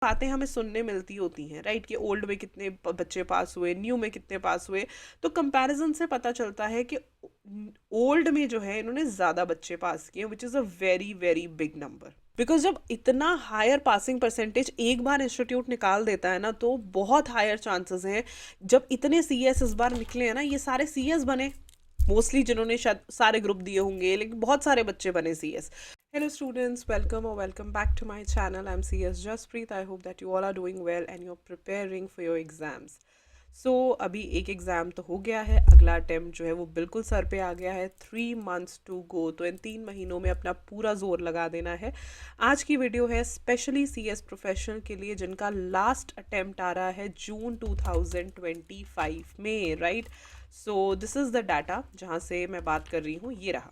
बातें हमें सुनने मिलती होती हैं, राइट, कि ओल्ड में कितने बच्चे पास हुए, न्यू में कितने पास हुए। तो कंपैरिजन से पता चलता है कि ओल्ड में जो है इन्होंने ज़्यादा बच्चे पास किए, which is a very very big number. Because जब इतना हायर पासिंग परसेंटेज एक बार इंस्टीट्यूट निकाल देता है ना, तो बहुत हायर चांसेस हैं। जब इतने सीएस इस बार निकले हैं ना, ये सारे सीएस बने मोस्टली, जिन्होंने शायद सारे ग्रुप दिए होंगे, लेकिन बहुत सारे बच्चे बने CS. Hello students, welcome or welcome back to my channel. I'm CS Jaspreet. I hope that you all are doing well and you're preparing for your exams. So अभी एक एग्ज़ाम तो हो गया है, अगला अटैम्प्ट जो है वो बिल्कुल सर पे आ गया है। 3 months to go, तो इन 3 महीनों में अपना पूरा जोर लगा देना है। आज की वीडियो है स्पेशली CS प्रोफेशनल के लिए, जिनका लास्ट अटैम्प्ट आ रहा है जून 2025 में, right. So this is the data जहाँ से मैं बात कर रही हूँ, ये रहा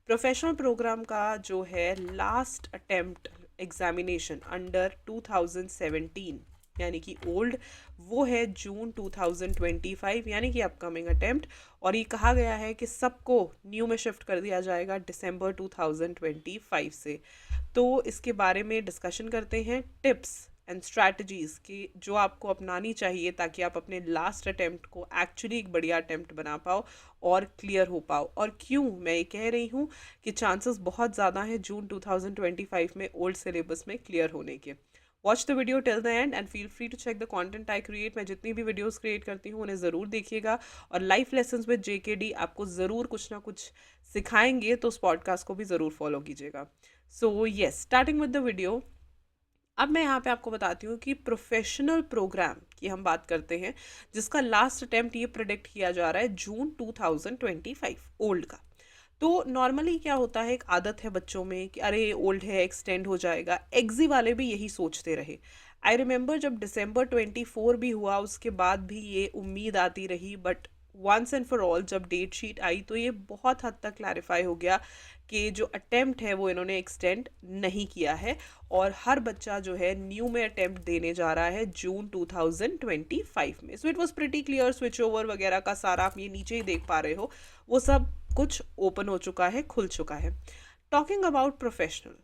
प्रोफेशनल प्रोग्राम का जो है लास्ट अटेम्प्ट एग्जामिनेशन अंडर 2017 यानी कि ओल्ड, वो है जून 2025 यानी कि अपकमिंग अटेम्प्ट। और ये कहा गया है कि सबको न्यू में शिफ्ट कर दिया जाएगा दिसंबर 2025 से। तो इसके बारे में डिस्कशन करते हैं, टिप्स एंड स्ट्रैटेजीज़ की जो आपको अपनानी चाहिए ताकि आप अपने लास्ट अटेम्प्ट को एक्चुअली एक बढ़िया अटेम्प्ट बना पाओ और क्लियर हो पाओ। और क्यों मैं ये कह रही हूँ कि चांसेस बहुत ज़्यादा हैं जून 2025 में ओल्ड सिलेबस में क्लियर होने के। Watch the video till the end and feel free to check the content I create. मैं जितनी भी वीडियोस क्रिएट करती हूँ उन्हें ज़रूर देखिएगा, और लाइफ लेसन्स विद JKD आपको ज़रूर कुछ ना कुछ सिखाएंगे, तो उस पॉडकास्ट को भी ज़रूर फॉलो कीजिएगा। So yes, starting with the video. अब मैं यहाँ पे आपको बताती हूँ कि प्रोफेशनल प्रोग्राम की हम बात करते हैं, जिसका लास्ट अटेम्प्ट ये प्रेडिक्ट किया जा रहा है जून 2025 ओल्ड का। तो नॉर्मली क्या होता है, एक आदत है बच्चों में कि अरे ओल्ड है, एक्सटेंड हो जाएगा। एग्जी वाले भी यही सोचते रहे। आई रिमेंबर जब दिसंबर 24 भी हुआ, उसके बाद भी ये उम्मीद आती रही, but once and for all जब डेट शीट आई तो ये बहुत हद तक क्लैरिफाई हो गया कि जो अटेम्प्ट है वो इन्होंने एक्सटेंड नहीं किया है, और हर बच्चा जो है न्यू में अटेम्प्ट देने जा रहा है जून 2025 में। So it was pretty clear, switch over वगैरह का सारा आप ये नीचे ही देख पा रहे हो, वो सब कुछ ओपन हो चुका है, खुल चुका है। टॉकिंग अबाउट प्रोफेशनल,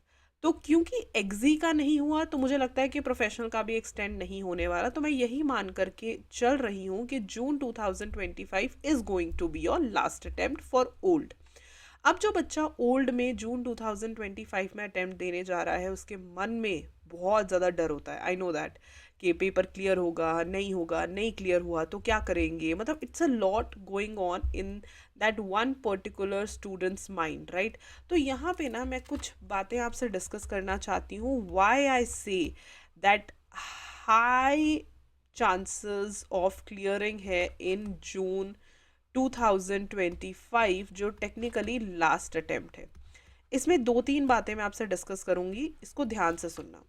तो क्योंकि एग्जी का नहीं हुआ तो मुझे लगता है कि प्रोफेशनल का भी एक्सटेंड नहीं होने वाला, तो मैं यही मान करके चल रही हूँ कि June 2025 is going to be your last attempt for old. अब जो बच्चा ओल्ड में जून 2025 में अटेम्प्ट देने जा रहा है, उसके मन में बहुत ज़्यादा डर होता है। आई नो दैट कि पेपर क्लियर होगा, नहीं क्लियर हुआ तो क्या करेंगे, मतलब it's a lot going on in that one particular students mind, right. तो यहाँ पे ना मैं कुछ बातें आपसे डिस्कस करना चाहती हूँ, why I say that high chances of clearing है इन जून 2025, जो टेक्निकली लास्ट अटेम्प्ट है। इसमें 2-3 बातें मैं आपसे डिस्कस करूंगी, इसको ध्यान से सुनना।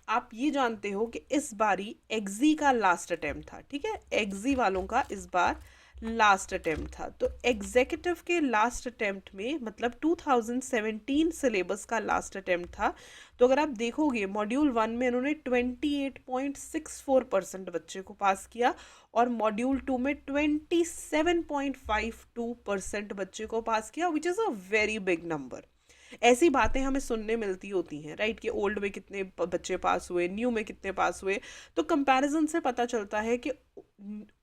आप ये जानते हो कि इस बारी एग्जी का लास्ट अटेम्प्ट था, ठीक है, एग्जी वालों का इस बार लास्ट अटेम्प्ट था। तो एग्जीक्यूटिव के लास्ट अटेम्प्ट में मतलब 2017 सिलेबस का लास्ट अटेम्प्ट था। तो अगर आप देखोगे मॉड्यूल 1 में इन्होंने 28.64% बच्चे को पास किया, और मॉड्यूल 2 में 27.52% बच्चे को पास किया, which is a very big number. ऐसी बातें हमें सुनने मिलती होती हैं, राइट, कि ओल्ड में कितने बच्चे पास हुए, न्यू में कितने पास हुए। तो कंपैरिजन से पता चलता है कि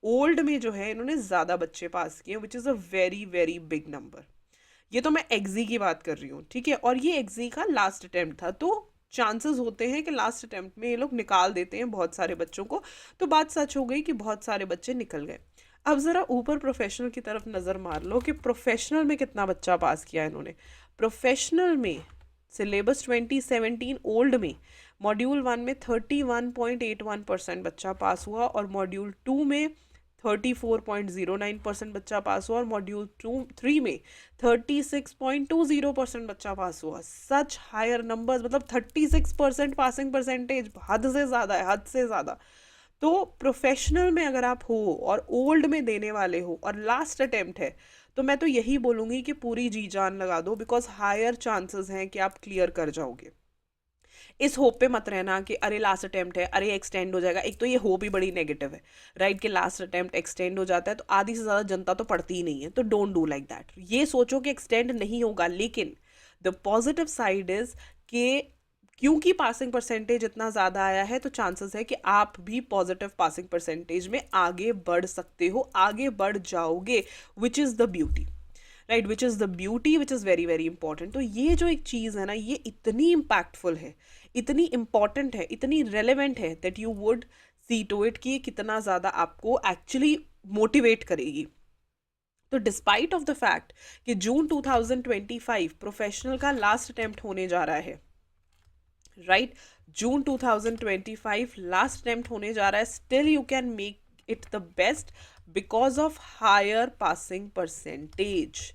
ओल्ड में जो है इन्होंने ज़्यादा बच्चे पास किए, which is a very very big number. ये तो मैं एग्जी की बात कर रही हूँ, ठीक है, और ये एग्जी का लास्ट अटेम्प्ट था। तो चांसेस होते हैं कि लास्ट अटेम्प्ट में ये लोग निकाल देते हैं बहुत सारे बच्चों को। तो बात सच हो गई कि बहुत सारे बच्चे निकल गए। अब ज़रा ऊपर प्रोफेशनल की तरफ नज़र मार लो कि प्रोफेशनल में कितना बच्चा पास किया इन्होंने। प्रोफेशनल में सिलेबस 2017 ओल्ड में मॉड्यूल 1 में 31.81% बच्चा पास हुआ, और मॉड्यूल 2 में 34.09% बच्चा पास हुआ, और मॉड्यूल 3 में 36.20% बच्चा पास हुआ। सच हायर नंबर्स, मतलब 36% पासिंग परसेंटेज हद से ज़्यादा है, हद से ज़्यादा। तो प्रोफेशनल में अगर आप हो और ओल्ड में देने वाले हो और लास्ट अटेम्प्ट है, तो मैं तो यही बोलूँगी कि पूरी जी जान लगा दो, बिकॉज हायर चांसेस हैं कि आप क्लियर कर जाओगे। इस होप पे मत रहना कि अरे लास्ट अटेम्प्ट है, अरे एक्सटेंड हो जाएगा। एक तो ये होप ही बड़ी नेगेटिव है, राइट, कि लास्ट अटेम्प्ट एक्सटेंड हो जाता है तो आधी से ज़्यादा जनता तो पढ़ती ही नहीं है। तो डोंट डू लाइक दैट। ये सोचो कि एक्सटेंड नहीं होगा, लेकिन द पॉजिटिव साइड इज़ कि क्योंकि पासिंग परसेंटेज इतना ज़्यादा आया है तो चांसेस है कि आप भी पॉजिटिव पासिंग परसेंटेज में आगे बढ़ सकते हो, आगे बढ़ जाओगे, which is the beauty, right, which is the beauty, which is very very important. तो ये जो एक चीज़ है ना, ये इतनी इम्पैक्टफुल है, इतनी इंपॉर्टेंट है, इतनी रेलेवेंट है that you would see to it कि ये कितना ज़्यादा आपको एक्चुअली मोटिवेट करेगी। तो डिस्पाइट ऑफ द फैक्ट कि जून 2025 प्रोफेशनल का लास्ट अटेम्प्ट होने जा रहा है, राइट, जून 2025 लास्ट अटेम्प्ट होने जा रहा है, still you can make it the best because of higher passing percentage.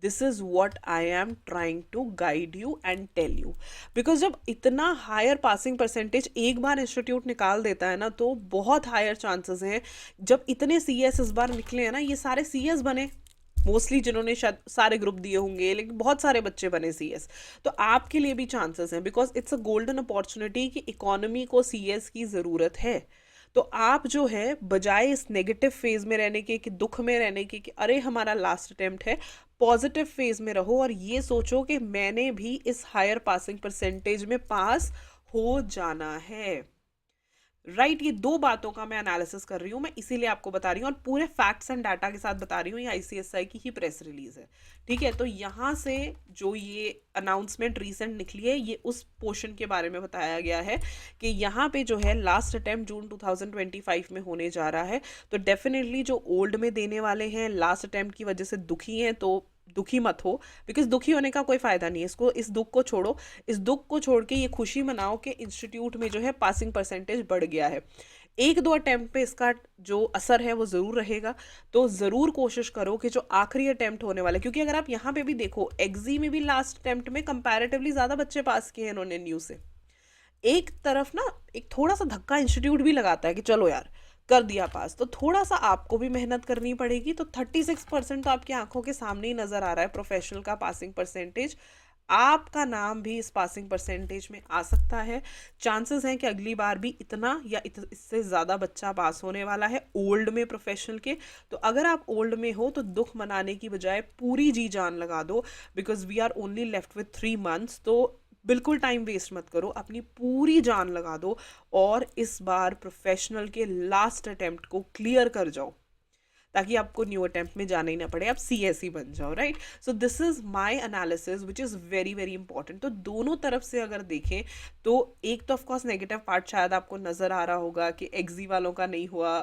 This is what I am trying to guide you and tell you, because जब इतना हायर पासिंग परसेंटेज एक बार institute निकाल देता है ना, तो बहुत हायर चांसेस हैं जब इतने सी एस इस बार निकले हैं ना, ये सारे सी एस बने मोस्टली जिन्होंने शायद सारे ग्रुप दिए होंगे, लेकिन बहुत सारे बच्चे बने सीएस, तो आपके लिए भी चांसेस हैं, because it's a golden opportunity कि इकोनॉमी को सीएस की ज़रूरत है। तो आप जो है बजाय इस नेगेटिव फेज में रहने के, कि दुख में रहने के कि अरे हमारा लास्ट अटेम्प्ट है, पॉजिटिव फेज में रहो और ये सोचो कि मैंने भी इस हायर पासिंग परसेंटेज में पास हो जाना है, राइट। ये दो बातों का मैं एनालिसिस कर रही हूँ, मैं इसीलिए आपको बता रही हूँ और पूरे फैक्ट्स एंड डाटा के साथ बता रही हूँ। ये आईसीएसआई की ही प्रेस रिलीज है, ठीक है। तो यहाँ से जो ये अनाउंसमेंट रीसेंट निकली है, ये उस पोर्शन के बारे में बताया गया है कि यहाँ पे जो है लास्ट अटेम्प्ट जून 2025 में होने जा रहा है। तो डेफिनेटली जो ओल्ड में देने वाले हैं लास्ट अटेम्प्ट की वजह से दुखी हैं, तो दुखी मत हो, बिकॉज दुखी होने का कोई फायदा नहीं है। इसको, इस दुख को छोड़ो, इस दुख को छोड़ के ये खुशी मनाओ कि इंस्टीट्यूट में जो है पासिंग परसेंटेज बढ़ गया है। एक दो अटेम्प्ट पे इसका जो असर है वो ज़रूर रहेगा, तो ज़रूर कोशिश करो कि जो आखिरी अटेम्प्ट होने वाला है, क्योंकि अगर आप यहाँ पे भी देखो, एग्जी में भी लास्ट अटेम्प्ट में कंपैरेटिवली ज़्यादा बच्चे पास किए हैं इन्होंने न्यू से। एक तरफ ना एक थोड़ा सा धक्का इंस्टीट्यूट भी लगाता है कि चलो यार कर दिया पास, तो थोड़ा सा आपको भी मेहनत करनी पड़ेगी। तो 36% तो आपकी आंखों के सामने ही नज़र आ रहा है प्रोफेशनल का पासिंग परसेंटेज, आपका नाम भी इस पासिंग परसेंटेज में आ सकता है। चांसेस हैं कि अगली बार भी इतना या इससे ज़्यादा बच्चा पास होने वाला है ओल्ड में प्रोफेशनल के। तो अगर आप ओल्ड में हो तो दुख मनाने की बजाय पूरी जी जान लगा दो, because we are only left with 3 months. तो बिल्कुल टाइम वेस्ट मत करो, अपनी पूरी जान लगा दो और इस बार प्रोफेशनल के लास्ट अटेम्प्ट को क्लियर कर जाओ, ताकि आपको न्यू अटेम्प्ट में जाना ही ना पड़े, आप सीएसई बन जाओ, right. So this is my analysis which is very very important. तो दोनों तरफ से अगर देखें तो एक तो ऑफकोर्स नेगेटिव पार्ट शायद आपको नज़र आ रहा होगा कि एग्जी वालों का नहीं हुआ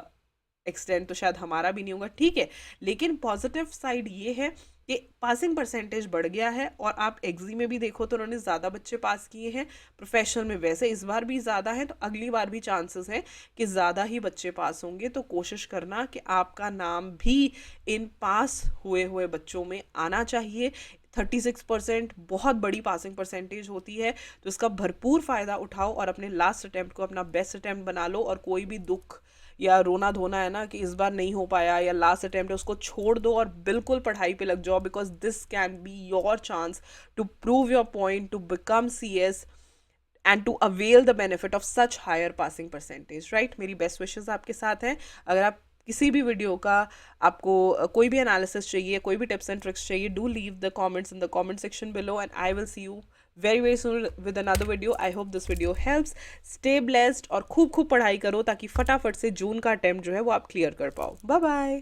एक्सटेंड, तो शायद हमारा भी नहीं होगा, ठीक है। लेकिन पॉजिटिव साइड ये है कि पासिंग परसेंटेज बढ़ गया है, और आप एग्जी में भी देखो तो उन्होंने ज़्यादा बच्चे पास किए हैं, प्रोफेशनल में वैसे इस बार भी ज़्यादा है, तो अगली बार भी चांसेस हैं कि ज़्यादा ही बच्चे पास होंगे। तो कोशिश करना कि आपका नाम भी इन पास हुए हुए बच्चों में आना चाहिए। 36% बहुत बड़ी पासिंग परसेंटेज होती है, तो इसका भरपूर फ़ायदा उठाओ और अपने लास्ट अटैम्प्ट को अपना बेस्ट अटैम्प्ट बना लो। और कोई भी दुख या रोना धोना है ना कि इस बार नहीं हो पाया या लास्ट अटेम्प्ट है, उसको छोड़ दो और बिल्कुल पढ़ाई पे लग जाओ, because this can be your chance to prove your point, to become CS and to avail the benefit of such higher passing percentage, right. मेरी बेस्ट विशेस आपके साथ हैं। अगर आप किसी भी वीडियो का, आपको कोई भी एनालिसिस चाहिए, कोई भी टिप्स एंड ट्रिक्स चाहिए, do leave the comments in the comment section below and I will see you very soon with another video. I hope this video helps. Stay blessed और खूब खूब पढ़ाई करो ताकि फटाफट से जून का अटेम्प्ट जो है वो आप क्लियर कर पाओ। Bye bye.